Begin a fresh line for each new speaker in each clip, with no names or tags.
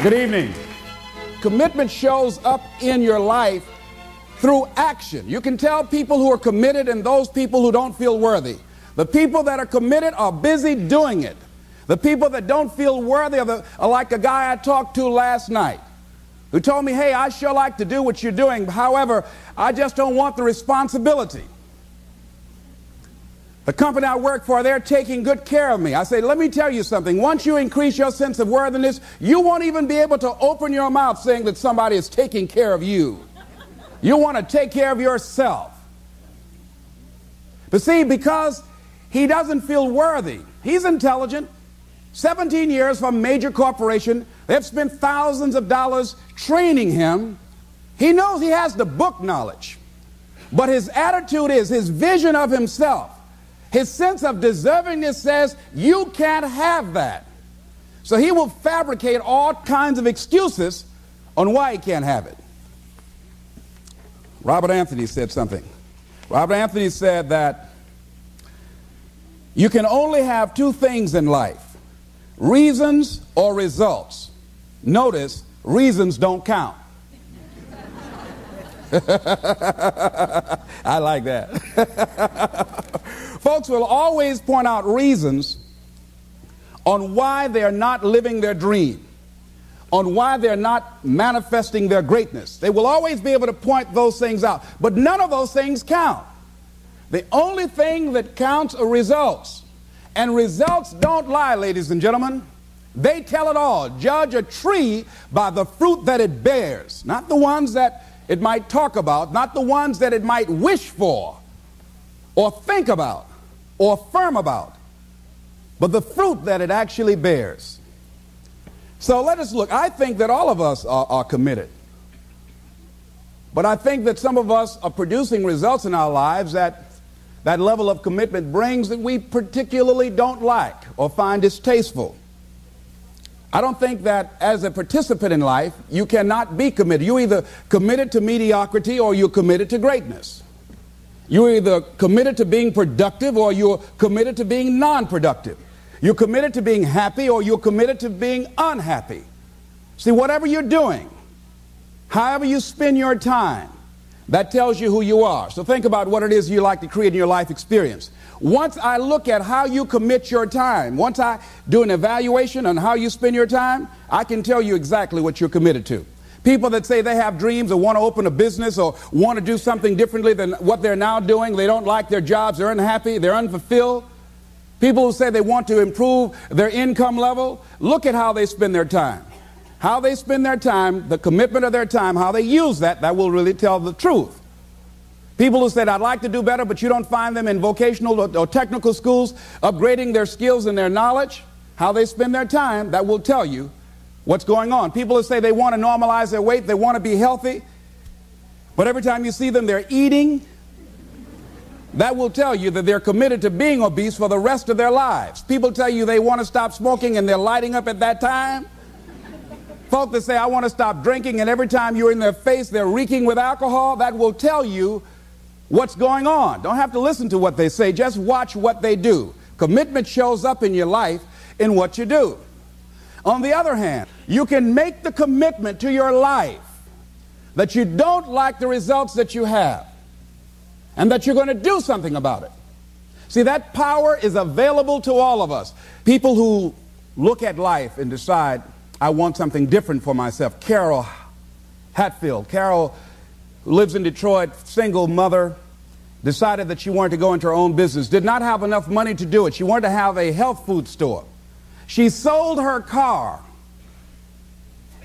Good evening. Commitment shows up in your life through action. You can tell people who are committed and those people who don't feel worthy. The people that are committed are busy doing it. The people that don't feel worthy are like a guy I talked to last night who told me, hey, I sure like to do what you're doing. However, I just don't want the responsibility. The company I work for, they're taking good care of me. I say, let me tell you something. Once you increase your sense of worthiness, you won't even be able to open your mouth saying that somebody is taking care of you. You want to take care of yourself. But see, because he doesn't feel worthy, he's intelligent, 17 years from a major corporation, they've spent thousands of dollars training him. He knows he has the book knowledge, but his attitude is, his vision of himself, his sense of deservingness says, you can't have that. So he will fabricate all kinds of excuses on why he can't have it. Robert Anthony said something. Robert Anthony said that you can only have two things in life, reasons or results. Notice, reasons don't count. I like that. Folks will always point out reasons on why they're not living their dream, on why they're not manifesting their greatness. They will always be able to point those things out, but none of those things count. The only thing that counts are results, and results don't lie, ladies and gentlemen. They tell it all. Judge a tree by the fruit that it bears, not the ones that it might talk about, not the ones that it might wish for or think about or affirm about, but the fruit that it actually bears. So let us look. I think that all of us are committed, but I think that some of us are producing results in our lives that level of commitment brings that we particularly don't like or find distasteful. I don't think that as a participant in life, you cannot be committed. You're either committed to mediocrity or you're committed to greatness. You're either committed to being productive or you're committed to being non-productive. You're committed to being happy or you're committed to being unhappy. See, whatever you're doing, however you spend your time, that tells you who you are. So think about what it is you like to create in your life experience. Once I look at how you commit your time, once I do an evaluation on how you spend your time, I can tell you exactly what you're committed to. People that say they have dreams or want to open a business or want to do something differently than what they're now doing, they don't like their jobs, they're unhappy, they're unfulfilled. People who say they want to improve their income level, look at how they spend their time. How they spend their time, the commitment of their time, how they use that will really tell the truth. People who said, I'd like to do better, but you don't find them in vocational or technical schools upgrading their skills and their knowledge, how they spend their time, that will tell you what's going on. People who say they want to normalize their weight, they want to be healthy, but every time you see them, they're eating, that will tell you that they're committed to being obese for the rest of their lives. People tell you they want to stop smoking and they're lighting up at that time. Folk that say, I want to stop drinking, and every time you're in their face, they're reeking with alcohol, that will tell you what's going on. Don't have to listen to what they say, just watch what they do. Commitment shows up in your life in what you do. On the other hand, you can make the commitment to your life that you don't like the results that you have and that you're going to do something about it. See, that power is available to all of us. People who look at life and decide, I want something different for myself. Carol Hatfield. Carol, who lives in Detroit, single mother, decided that she wanted to go into her own business, did not have enough money to do it. She wanted to have a health food store. She sold her car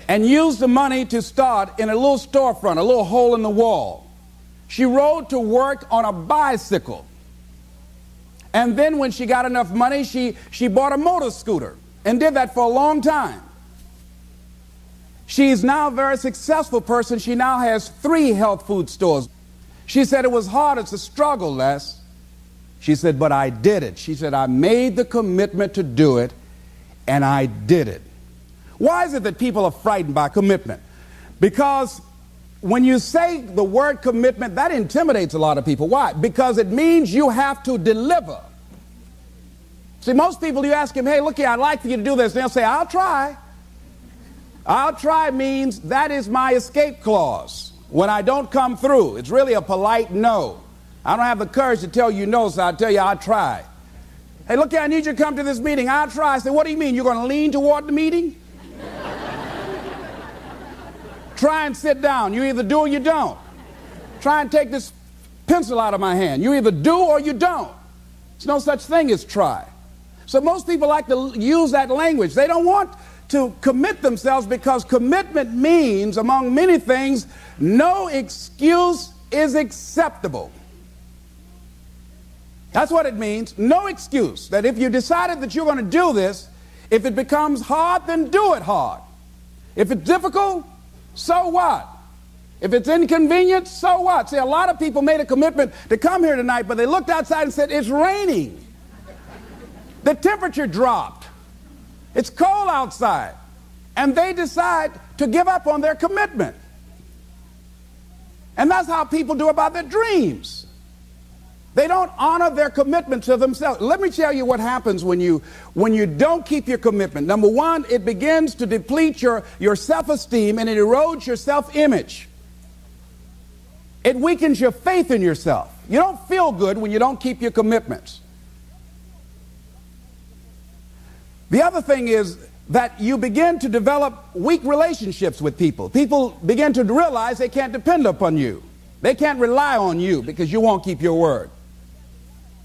and used the money to start in a little storefront, a little hole in the wall. She rode to work on a bicycle. And then when she got enough money, she bought a motor scooter and did that for a long time. She's now a very successful person. She now has 3 health food stores. She said it was hard, it's a struggle, Les. She said, but I did it. She said, I made the commitment to do it, and I did it. Why is it that people are frightened by commitment? Because when you say the word commitment, that intimidates a lot of people. Why? Because it means you have to deliver. See, most people, you ask them, hey, look here, I'd like for you to do this. And they'll say, I'll try. I'll try means that is my escape clause. When I don't come through, it's really a polite no. I don't have the courage to tell you no, so I'll tell you I'll try. Hey, look here, I need you to come to this meeting. I'll try. I say, what do you mean? You're going to lean toward the meeting? Try and sit down. You either do or you don't. Try and take this pencil out of my hand. You either do or you don't. There's no such thing as try. So most people like to use that language. They don't want to commit themselves because commitment means, among many things, no excuse is acceptable. That's what it means. No excuse. That if you decided that you're going to do this, if it becomes hard, then do it hard. If it's difficult, so what? If it's inconvenient, so what? See, a lot of people made a commitment to come here tonight, but they looked outside and said, it's raining. The temperature dropped. It's cold outside. And they decide to give up on their commitment. And that's how people do about their dreams. They don't honor their commitment to themselves. Let me tell you what happens when you don't keep your commitment. Number one, it begins to deplete your self-esteem and it erodes your self-image. It weakens your faith in yourself. You don't feel good when you don't keep your commitments. The other thing is that you begin to develop weak relationships with people. People begin to realize they can't depend upon you. They can't rely on you because you won't keep your word.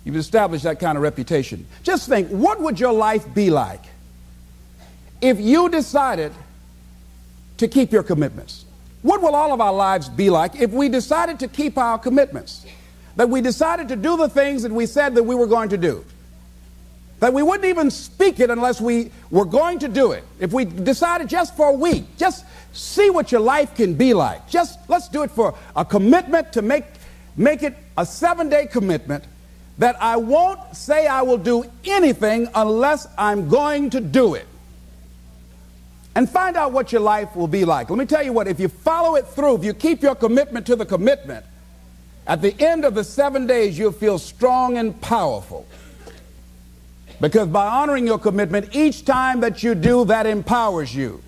You've established that kind of reputation. Just think, what would your life be like if you decided to keep your commitments? What will all of our lives be like if we decided to keep our commitments? That we decided to do the things that we said that we were going to do. That we wouldn't even speak it unless we were going to do it. If we decided just for a week, just see what your life can be like. Just let's do it for a commitment to make it a 7-day commitment that I won't say I will do anything unless I'm going to do it. And find out what your life will be like. Let me tell you what, if you follow it through, if you keep your commitment to the commitment, at the end of the 7 days, you'll feel strong and powerful. Because by honoring your commitment, each time that you do, that empowers you.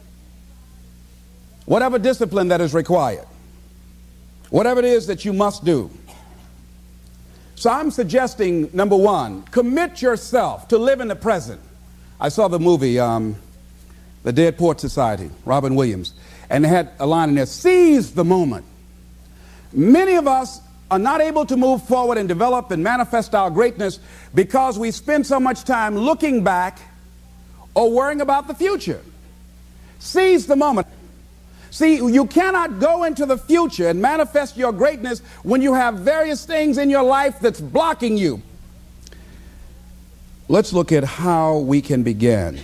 Whatever discipline that is required. Whatever it is that you must do. So I'm suggesting, number one, commit yourself to live in the present. I saw the movie, The Dead Poets Society, Robin Williams, and they had a line in there, seize the moment. Many of us are not able to move forward and develop and manifest our greatness because we spend so much time looking back or worrying about the future. Seize the moment. See, you cannot go into the future and manifest your greatness when you have various things in your life that's blocking you. Let's look at how we can begin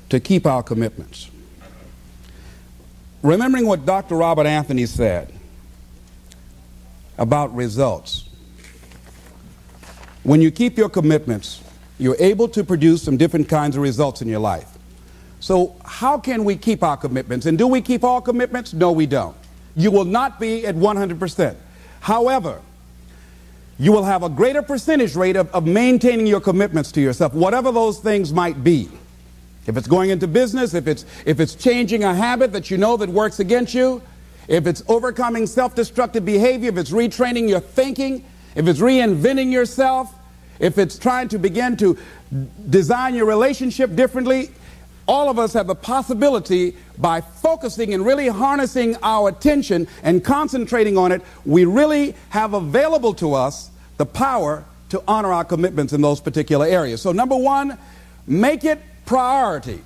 to keep our commitments. Remembering what Dr. Robert Anthony said about results. When you keep your commitments, you're able to produce some different kinds of results in your life. So how can we keep our commitments? And do we keep all commitments? No, we don't. You will not be at 100%. However, you will have a greater percentage rate of maintaining your commitments to yourself, whatever those things might be. If it's going into business, if it's changing a habit that you know that works against you, if it's overcoming self-destructive behavior, if it's retraining your thinking, if it's reinventing yourself, if it's trying to begin to design your relationship differently, all of us have the possibility, by focusing and really harnessing our attention and concentrating on it, we really have available to us the power to honor our commitments in those particular areas. So number one, make it priority.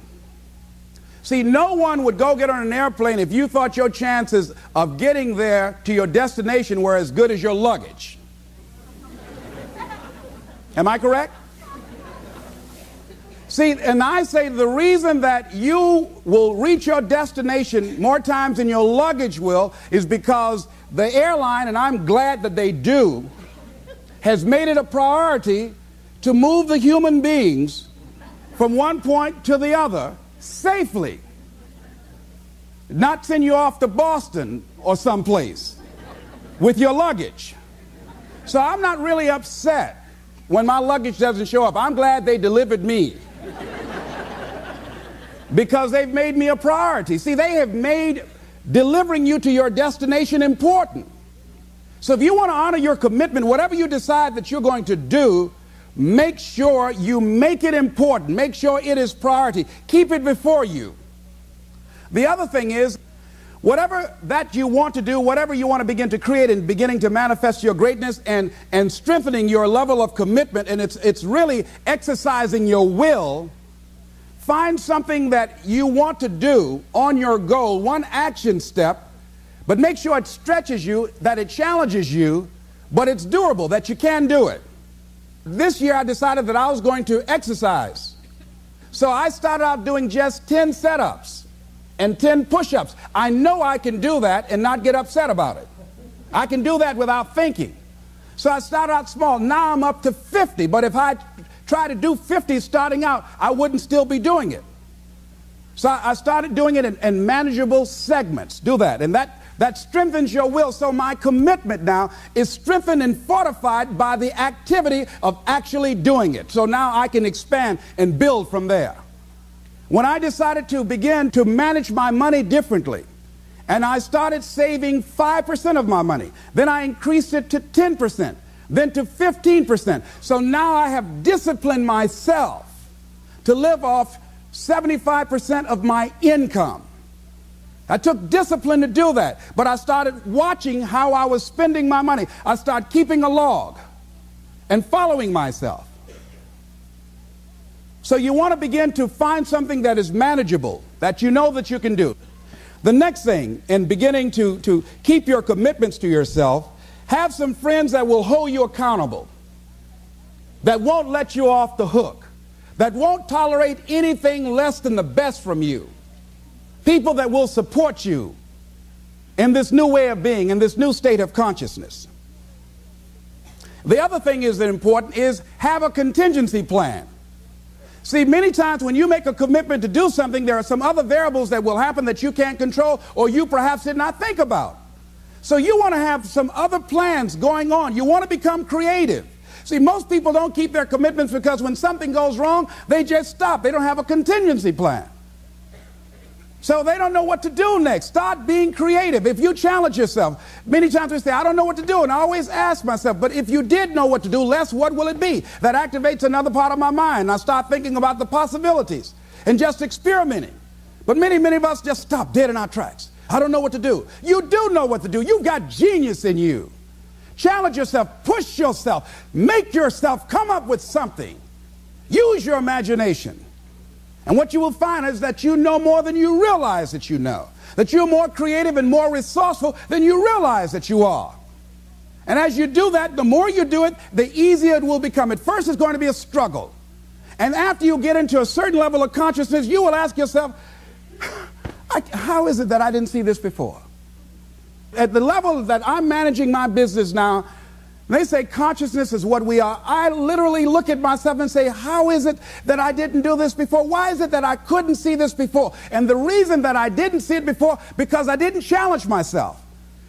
See, no one would go get on an airplane if you thought your chances of getting there to your destination were as good as your luggage. Am I correct? See, and I say the reason that you will reach your destination more times than your luggage will is because the airline, and I'm glad that they do, has made it a priority to move the human beings from one point to the other safely. Not send you off to Boston or someplace with your luggage. So I'm not really upset when my luggage doesn't show up. I'm glad they delivered me. because they've made me a priority. See, they have made delivering you to your destination important. So if you want to honor your commitment, whatever you decide that you're going to do, make sure you make it important. Make sure it is priority. Keep it before you. The other thing is, whatever that you want to do, whatever you want to begin to create and beginning to manifest your greatness and strengthening your level of commitment, and it's really exercising your will, find something that you want to do on your goal, one action step, but make sure it stretches you, that it challenges you, but it's doable, that you can do it. This year I decided that I was going to exercise. So I started out doing just 10 setups and 10 push-ups. I know I can do that and not get upset about it. I can do that without thinking. So I started out small. Now I'm up to 50, but if I try to do 50 starting out, I wouldn't still be doing it. So I started doing it in manageable segments. Do that, and that strengthens your will. So my commitment now is strengthened and fortified by the activity of actually doing it. So now I can expand and build from there. When I decided to begin to manage my money differently, and I started saving 5% of my money, then I increased it to 10%, then to 15%. So now I have disciplined myself to live off 75% of my income. I took discipline to do that, but I started watching how I was spending my money. I started keeping a log and following myself. So you want to begin to find something that is manageable, that you know that you can do. The next thing, in beginning to keep your commitments to yourself, have some friends that will hold you accountable, that won't let you off the hook, that won't tolerate anything less than the best from you. People that will support you in this new way of being, in this new state of consciousness. The other thing is that important is have a contingency plan. See, many times when you make a commitment to do something, there are some other variables that will happen that you can't control or you perhaps did not think about. So you want to have some other plans going on. You want to become creative. See, most people don't keep their commitments because when something goes wrong, they just stop. They don't have a contingency plan. So they don't know what to do next. Start being creative. If you challenge yourself, many times we say, I don't know what to do. And I always ask myself, but if you did know what to do, Les, what will it be? That activates another part of my mind. I start thinking about the possibilities and just experimenting. But many of us just stop dead in our tracks. I don't know what to do. You do know what to do. You've got genius in you. Challenge yourself. Push yourself. Make yourself come up with something. Use your imagination. And what you will find is that you know more than you realize that you know. That you're more creative and more resourceful than you realize that you are. And as you do that, the more you do it, the easier it will become. At first, it's going to be a struggle. And after you get into a certain level of consciousness, you will ask yourself, how is it that I didn't see this before? At the level that I'm managing my business now, they say consciousness is what we are. I literally look at myself and say, how is it that I didn't do this before? Why is it that I couldn't see this before? And the reason that I didn't see it before, because I didn't challenge myself.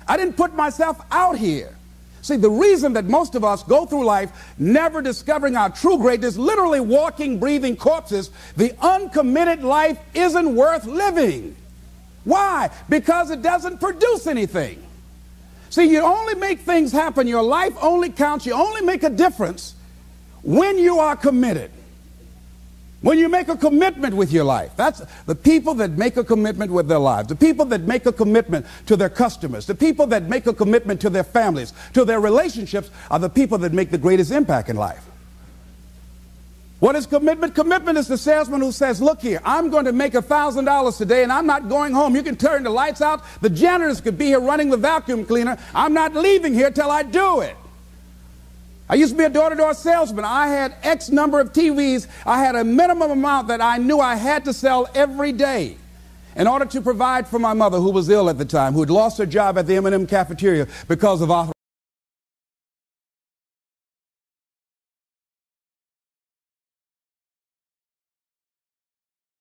I didn't put myself out here. See, the reason that most of us go through life never discovering our true greatness, literally walking, breathing corpses, the uncommitted life isn't worth living. Why? Because it doesn't produce anything. See, you only make things happen. Your life only counts. You only make a difference when you are committed. When you make a commitment with your life. That's the people that make a commitment with their lives. The people that make a commitment to their customers. The people that make a commitment to their families, to their relationships, are the people that make the greatest impact in life. What is commitment? Commitment is the salesman who says, look here, I'm going to make $1,000 today and I'm not going home. You can turn the lights out. The janitors could be here running the vacuum cleaner. I'm not leaving here till I do it. I used to be a door-to-door salesman. I had X number of TVs. I had a minimum amount that I knew I had to sell every day in order to provide for my mother, who was ill at the time, who had lost her job at the M&M cafeteria because of arthritis.